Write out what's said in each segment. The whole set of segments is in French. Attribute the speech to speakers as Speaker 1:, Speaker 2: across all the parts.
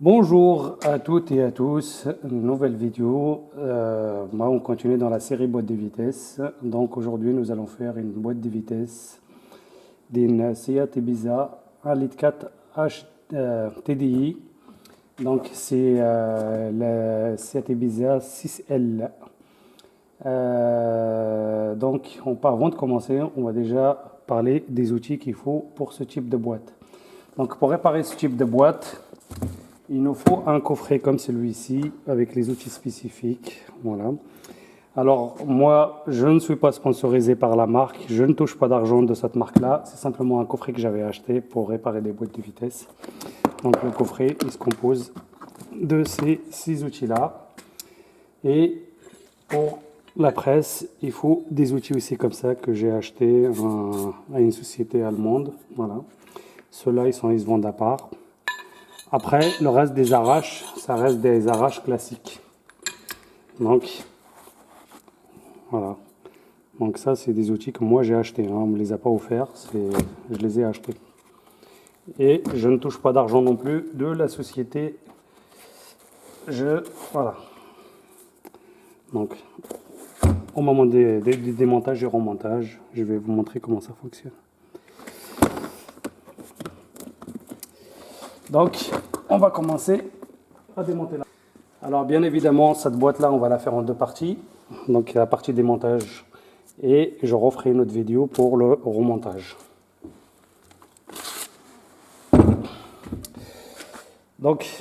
Speaker 1: Bonjour à toutes et à tous, une nouvelle vidéo. On continue dans la série boîte de vitesse. Donc aujourd'hui, nous allons faire une boîte de vitesse d'une Seat Ibiza 1.4 H TDI. Donc c'est la Seat Ibiza 6L. Avant de commencer, on va déjà parler des outils qu'il faut pour ce type de boîte. Donc pour réparer ce type de boîte, il nous faut un coffret comme celui-ci avec les outils spécifiques. Voilà. Alors moi, je ne suis pas sponsorisé par la marque, je ne touche pas d'argent de cette marque-là. C'est simplement un coffret que j'avais acheté pour réparer des boîtes de vitesse. Donc le coffret, il se compose de ces 6 outils-là. Et pour la presse, il faut des outils aussi comme ça que j'ai acheté à une société allemande. Voilà. Ceux-là, ils se vendent à part. Après, le reste des arraches, ça reste des arraches classiques. Donc, voilà. Donc ça, c'est des outils que moi j'ai achetés. On ne me les a pas offerts, je les ai achetés. Et je ne touche pas d'argent non plus de la société. Voilà. Donc, au moment des démontages et remontages, je vais vous montrer comment ça fonctionne. Donc, on va commencer à démonter là. Alors, bien évidemment, cette boîte-là, on va la faire en deux parties. Donc, la partie démontage et je referai une autre vidéo pour le remontage. Donc,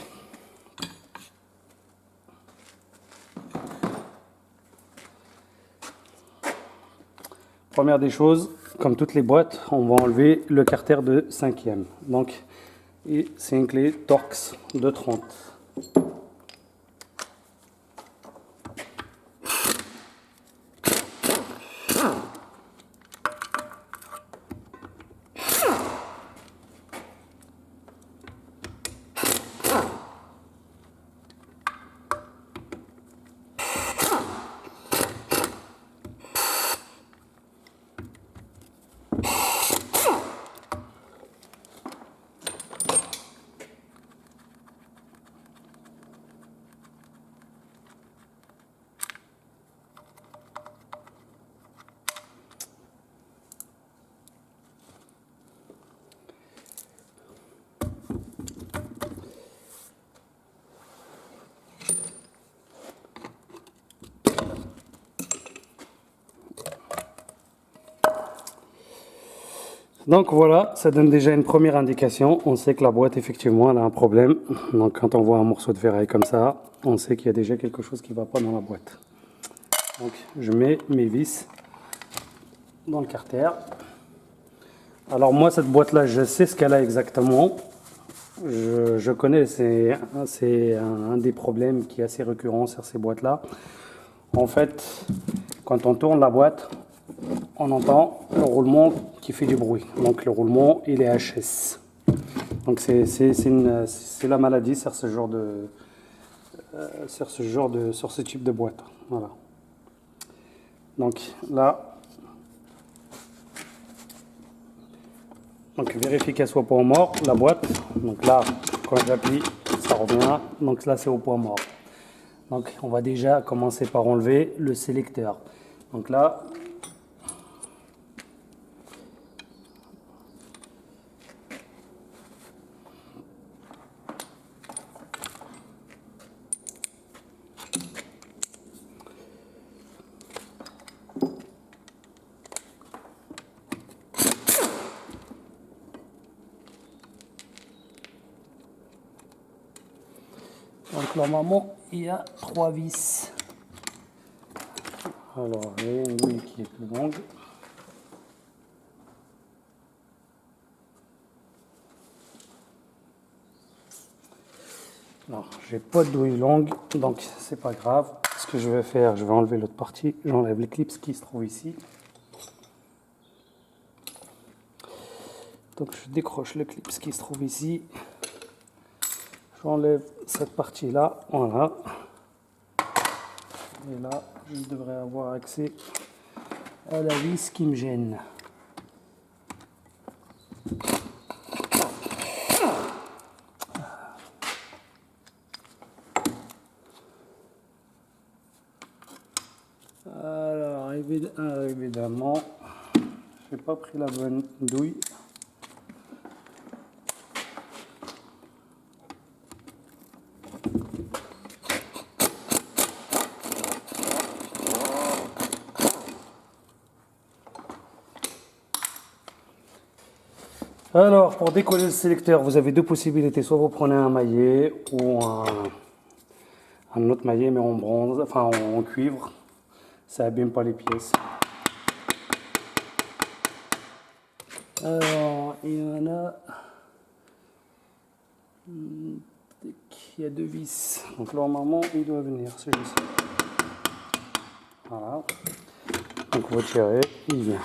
Speaker 1: première des choses, comme toutes les boîtes, on va enlever le carter de 5e. Donc, c'est une clé Torx de 30. Donc voilà, ça donne déjà une première indication. On sait que la boîte, effectivement, elle a un problème. Donc quand on voit un morceau de ferraille comme ça, on sait qu'il y a déjà quelque chose qui ne va pas dans la boîte. Donc je mets mes vis dans le carter. Alors moi, cette boîte-là, je sais ce qu'elle a exactement. Je connais, c'est un des problèmes qui est assez récurrent sur ces boîtes-là. En fait, quand on tourne la boîte, on entend le roulement qui fait du bruit. Donc le roulement, il est HS. Donc c'est la maladie sur ce genre de sur ce type de boîte. Voilà. Donc là, vérifie qu'elle soit pas au mort, la boîte. Donc là, quand j'appuie, ça revient. Donc là, c'est au point mort. Donc on va déjà commencer par enlever le sélecteur. Donc là, normalement, il y a 3 vis. Alors, il y a une qui est plus longue. Non, j'ai pas de douille longue, donc c'est pas grave. Ce que je vais faire, je vais enlever l'autre partie. J'enlève les clips qui se trouvent ici. Donc je décroche le clip qui se trouve ici. J'enlève cette partie-là, voilà. Et là, je devrais avoir accès à la vis qui me gêne. Évidemment, j'ai pas pris la bonne douille. Alors, pour décoller le sélecteur, vous avez deux possibilités. Soit vous prenez un maillet ou un autre maillet, mais en bronze, enfin en cuivre. Ça abîme pas les pièces. Alors, il y en a. Il y a deux vis. Donc, normalement, il doit venir celui-ci. Voilà. Donc, vous tirez, il vient.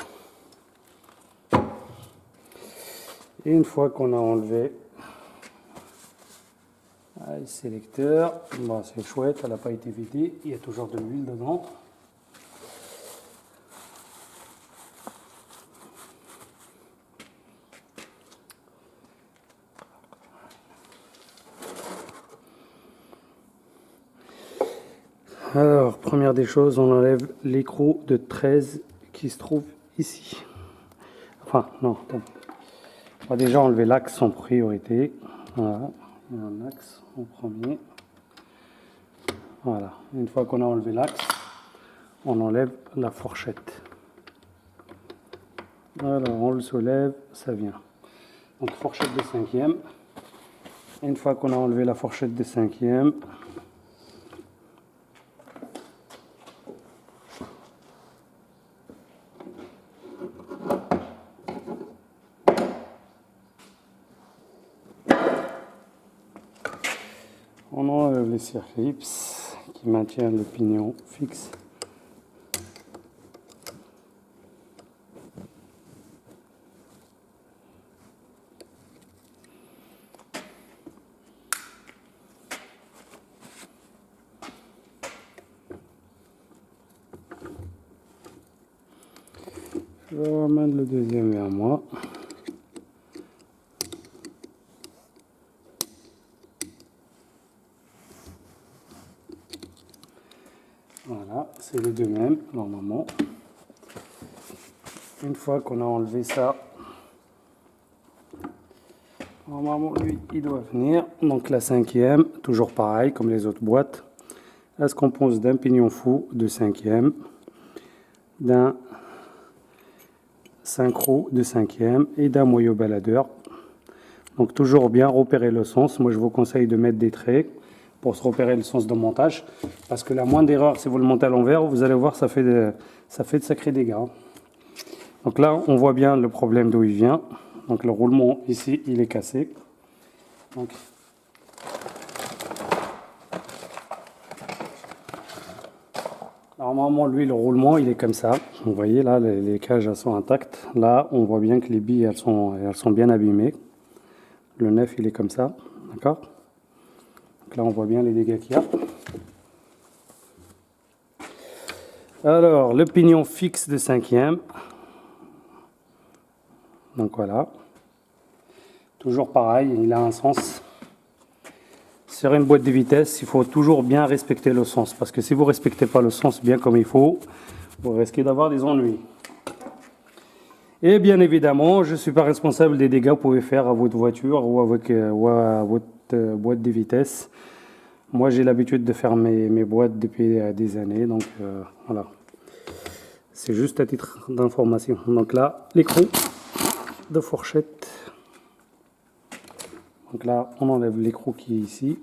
Speaker 1: Et une fois qu'on a enlevé le sélecteur, bon, c'est chouette, elle n'a pas été vidée, il y a toujours de l'huile dedans. Alors, première des choses, on enlève l'écrou de 13 qui se trouve ici. Enfin, non, attends. On va déjà enlever l'axe en priorité. Voilà, il y a un axe en premier. Voilà, une fois qu'on a enlevé l'axe, on enlève la fourchette. Alors, on le soulève, ça vient. Donc, fourchette de cinquième. Une fois qu'on a enlevé la fourchette de cinquième, on enlève les circlips qui maintiennent le pignon fixe. Je ramène le deuxième vers moi. Voilà, c'est les deux mêmes, normalement. Une fois qu'on a enlevé ça, normalement, lui, il doit venir. Donc la cinquième, toujours pareil, comme les autres boîtes. Elle se compose d'un pignon fou de cinquième, d'un synchro de cinquième et d'un moyeu baladeur. Donc toujours bien repérer le sens. Moi, je vous conseille de mettre des traits pour se repérer le sens de montage. Parce que la moindre erreur, si vous le montez à l'envers, vous allez voir, ça fait de sacrés dégâts. Donc là, on voit bien le problème d'où il vient. Donc le roulement ici, il est cassé. Donc, normalement, lui, le roulement, il est comme ça. Vous voyez, là, les cages, elles sont intactes. Là, on voit bien que les billes, elles sont bien abîmées. Le neuf, il est comme ça. D'accord? Donc là, on voit bien les dégâts qu'il y a. Alors, le pignon fixe de cinquième. Donc voilà. Toujours pareil, il a un sens. Sur une boîte de vitesse, il faut toujours bien respecter le sens. Parce que si vous ne respectez pas le sens bien comme il faut, vous risquez d'avoir des ennuis. Et bien évidemment, je ne suis pas responsable des dégâts que vous pouvez faire à votre voiture ou à votre boîte de vitesse. Moi, j'ai l'habitude de faire mes boîtes depuis des années. Donc voilà. C'est juste à titre d'information. Donc là, l'écrou de fourchette. Donc là, on enlève l'écrou qui est ici.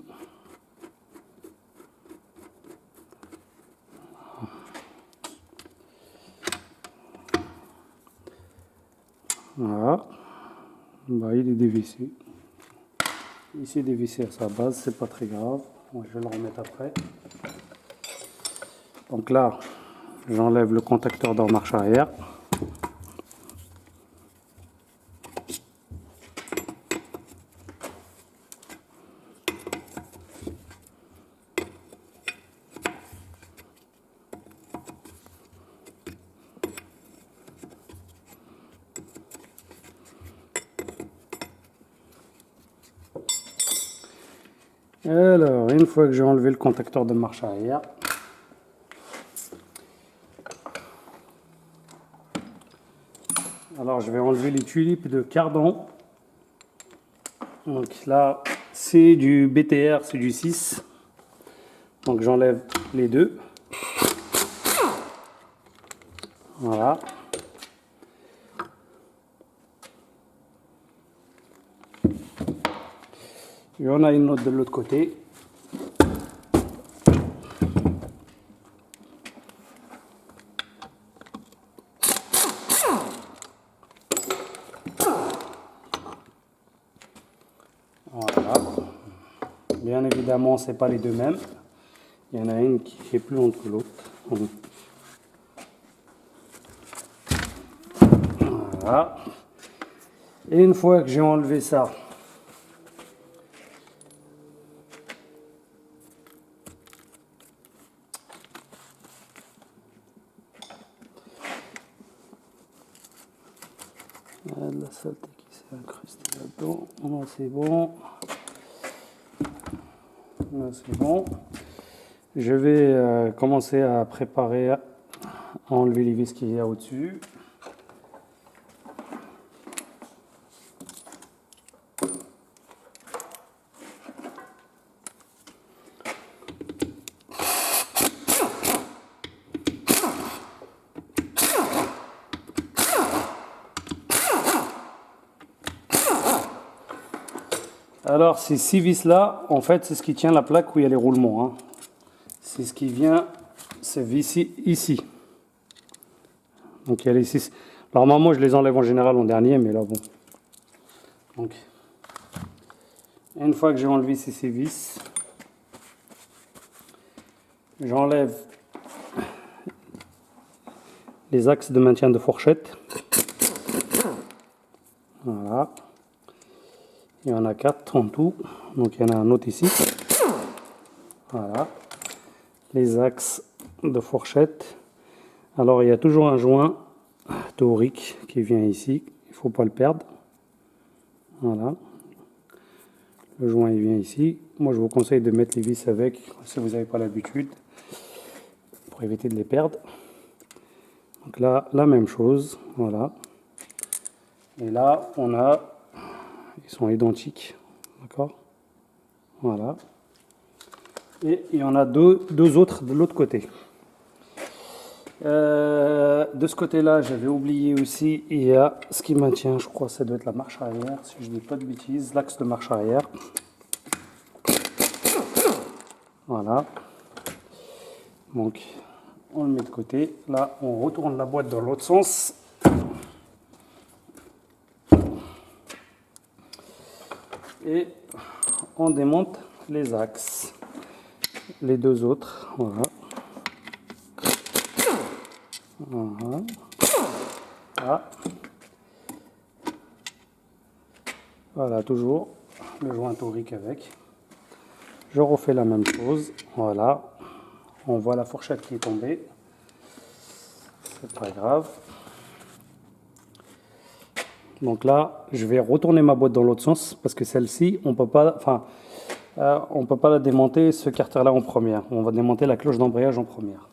Speaker 1: Voilà. Bah, il est dévissé. Ici, dévissé à sa base, c'est pas très grave. Bon, je vais le remettre après. Donc là, j'enlève le contacteur de marche arrière. Alors, une fois que j'ai enlevé le contacteur de marche arrière, Alors je vais enlever les tulipes de cardan. Donc là c'est du BTR, c'est du 6. Donc j'enlève les deux. Voilà. Il y en a une autre de l'autre côté. Voilà. Bien évidemment, c'est pas les deux mêmes. Il y en a une qui est plus longue que l'autre. Voilà. Et une fois que j'ai enlevé ça, la saleté qui s'est incrustée là-dedans. Non, c'est bon. Là, c'est bon. Je vais commencer à préparer à enlever les vis qu'il y a au-dessus. Alors ces 6 vis là, en fait c'est ce qui tient la plaque où il y a les roulements. Hein. C'est ce qui vient se visser ici. Donc il y a les 6. Normalement je les enlève en général en dernier, mais là bon. Donc une fois que j'ai enlevé ces 6 vis, j'enlève les axes de maintien de fourchette. Voilà. Il y en a 4 en tout, donc il y en a un autre ici. Voilà. Les axes de fourchette. Alors il y a toujours un joint théorique qui vient ici, il ne faut pas le perdre. Voilà. Le joint il vient ici. Moi je vous conseille de mettre les vis avec si vous n'avez pas l'habitude, pour éviter de les perdre. Donc là, la même chose, voilà. Et là, on a, ils sont identiques, d'accord? Voilà. Et il y en a deux autres de l'autre côté. De ce côté-là, j'avais oublié aussi, il y a ce qui maintient, je crois, ça doit être la marche arrière, si je ne dis pas de bêtises, l'axe de marche arrière. Voilà. Donc, on le met de côté. Là, on retourne la boîte dans l'autre sens. Et on démonte les axes. Les deux autres, voilà. Voilà. Ah. Voilà, toujours le joint torique avec. Je refais la même chose, voilà. On voit la fourchette qui est tombée. C'est pas grave. Donc là, je vais retourner ma boîte dans l'autre sens parce que celle-ci, on peut pas, on peut pas la démonter ce carter-là en première. On va démonter la cloche d'embrayage en première.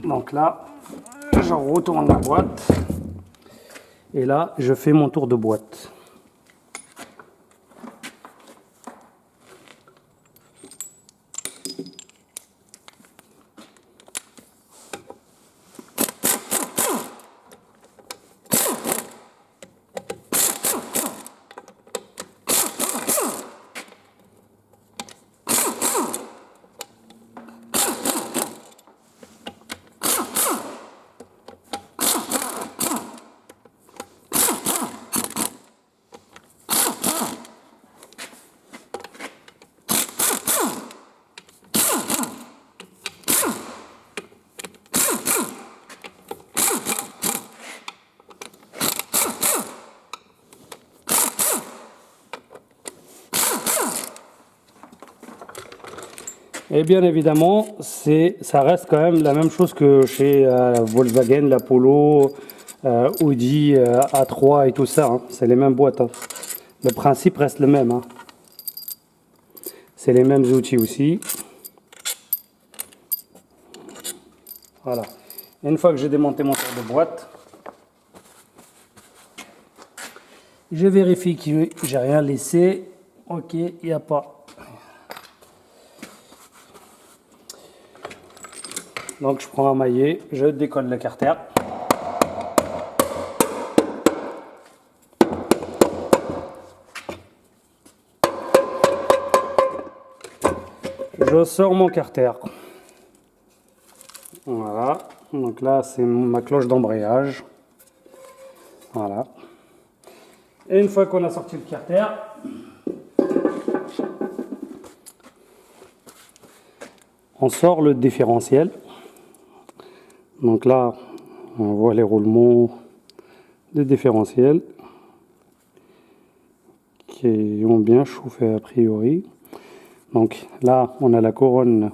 Speaker 1: Donc là, je retourne la boîte et là, je fais mon tour de boîte. Et bien évidemment, ça reste quand même la même chose que chez Volkswagen, la Polo, Audi, A3 et tout ça. Hein. C'est les mêmes boîtes. Hein. Le principe reste le même. Hein. C'est les mêmes outils aussi. Voilà. Et une fois que j'ai démonté mon tour de boîte, Je vérifie que j'ai rien laissé. Ok, il n'y a pas. Donc je prends un maillet, je décolle le carter. Je sors mon carter. Voilà. Donc là, c'est ma cloche d'embrayage. Voilà. Et une fois qu'on a sorti le carter, on sort le différentiel. Donc là, on voit les roulements des différentiels qui ont bien chauffé a priori. Donc là, on a la couronne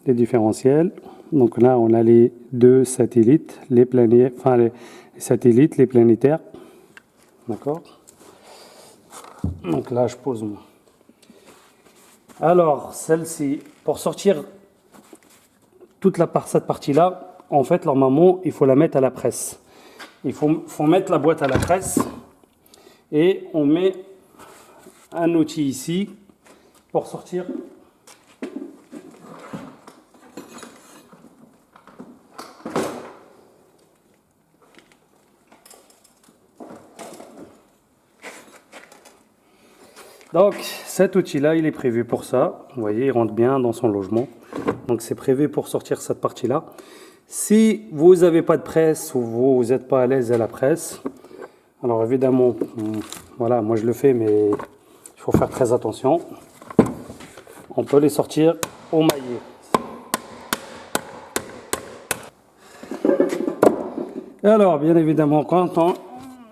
Speaker 1: des différentiels. Donc là, on a les deux satellites, les satellites, les planétaires. D'accord. Donc là, je pose moi. Alors, celle-ci, pour sortir toute cette partie-là, en fait, normalement, il faut la mettre à la presse. Il faut mettre la boîte à la presse et on met un outil ici pour sortir. Donc cet outil-là, il est prévu pour ça. Vous voyez, il rentre bien dans son logement. Donc c'est prévu pour sortir cette partie-là. Si vous n'avez pas de presse ou vous n'êtes pas à l'aise à la presse, alors évidemment, voilà, moi je le fais, mais il faut faire très attention. On peut les sortir au maillet. Et alors, bien évidemment, quand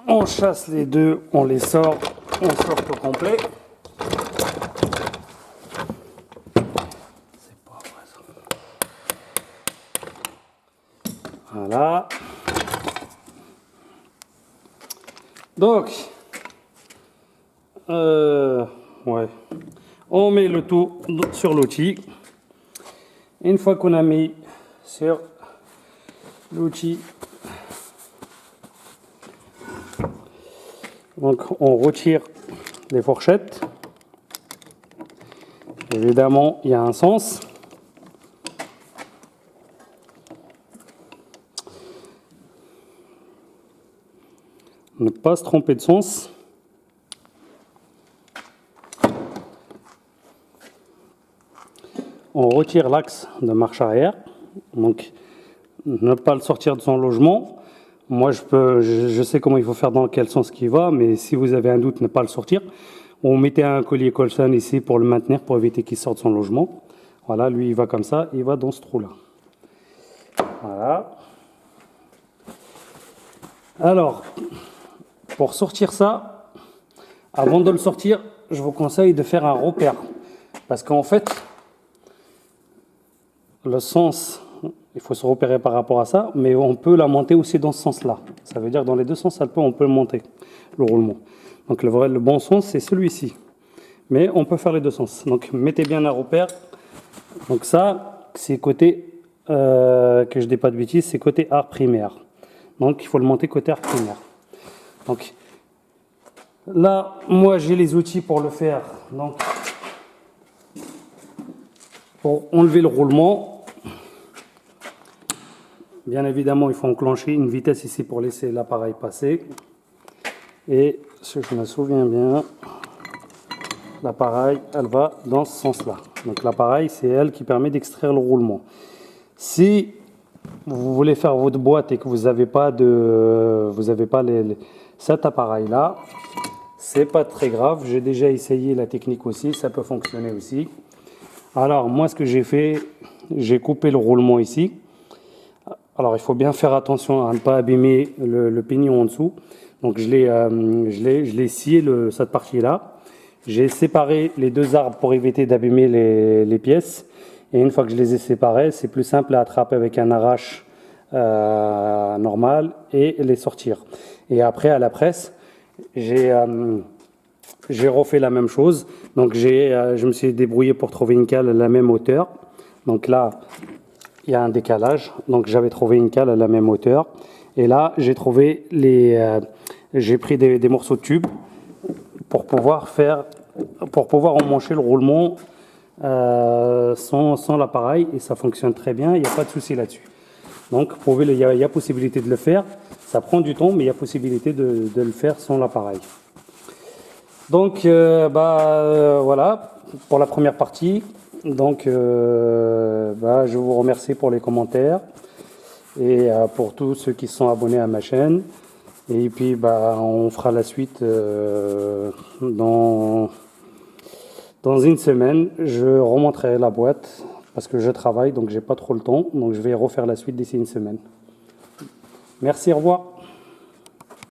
Speaker 1: on chasse les deux, on les sort, on sort au complet. C'est pas vrai ça. Voilà. Donc, ouais. On met le tout sur l'outil. Une fois qu'on a mis sur l'outil, donc on retire les fourchettes. Évidemment, il y a un sens. Ne pas se tromper de sens. On retire l'axe de marche arrière, donc ne pas le sortir de son logement. Moi, je sais comment il faut faire, dans quel sens il va, mais si vous avez un doute, ne pas le sortir. On mettait un collier Colson ici pour le maintenir, pour éviter qu'il sorte de son logement. Voilà, lui, il va comme ça, il va dans ce trou-là. Voilà. Alors, pour sortir ça, avant de le sortir, je vous conseille de faire un repère. Parce qu'en fait, le sens, il faut se repérer par rapport à ça, mais on peut la monter aussi dans ce sens-là. Ça veut dire dans les deux sens, on peut le monter, le roulement. Donc le bon sens, c'est celui-ci. Mais on peut faire les deux sens. Donc mettez bien un repère. Donc ça, c'est côté, que je ne dis pas de bêtises, c'est côté arc primaire. Donc il faut le monter côté arc primaire. Donc là, moi j'ai les outils pour le faire. Donc pour enlever le roulement, bien évidemment, il faut enclencher une vitesse ici pour laisser l'appareil passer. Et si je me souviens bien, l'appareil, elle va dans ce sens-là. Donc l'appareil, c'est elle qui permet d'extraire le roulement. Si vous voulez faire votre boîte et que vous n'avez pas cet appareil-là, c'est pas très grave. J'ai déjà essayé la technique aussi, ça peut fonctionner aussi. Alors moi, ce que j'ai fait, j'ai coupé le roulement ici. Alors il faut bien faire attention à ne pas abîmer le pignon en dessous. Donc je l'ai scié cette partie-là. J'ai séparé les deux arbres pour éviter d'abîmer les pièces. Et une fois que je les ai séparés, c'est plus simple à attraper avec un arrache normal et les sortir. Et après, à la presse, j'ai refait la même chose. Donc je me suis débrouillé pour trouver une cale à la même hauteur. Donc là, il y a un décalage. Donc j'avais trouvé une cale à la même hauteur. Et là, j'ai trouvé j'ai pris des morceaux de tube pour pouvoir emmancher le roulement sans l'appareil, et ça fonctionne très bien, il n'y a pas de souci là-dessus. Donc il y a possibilité de le faire, ça prend du temps, mais il y a possibilité de le faire sans l'appareil. Donc voilà pour la première partie. Donc je vous remercie pour les commentaires et pour tous ceux qui sont abonnés à ma chaîne. Et puis on fera la suite dans une semaine. Je remonterai la boîte parce que je travaille, donc j'ai pas trop le temps. Donc je vais refaire la suite d'ici une semaine. Merci, au revoir.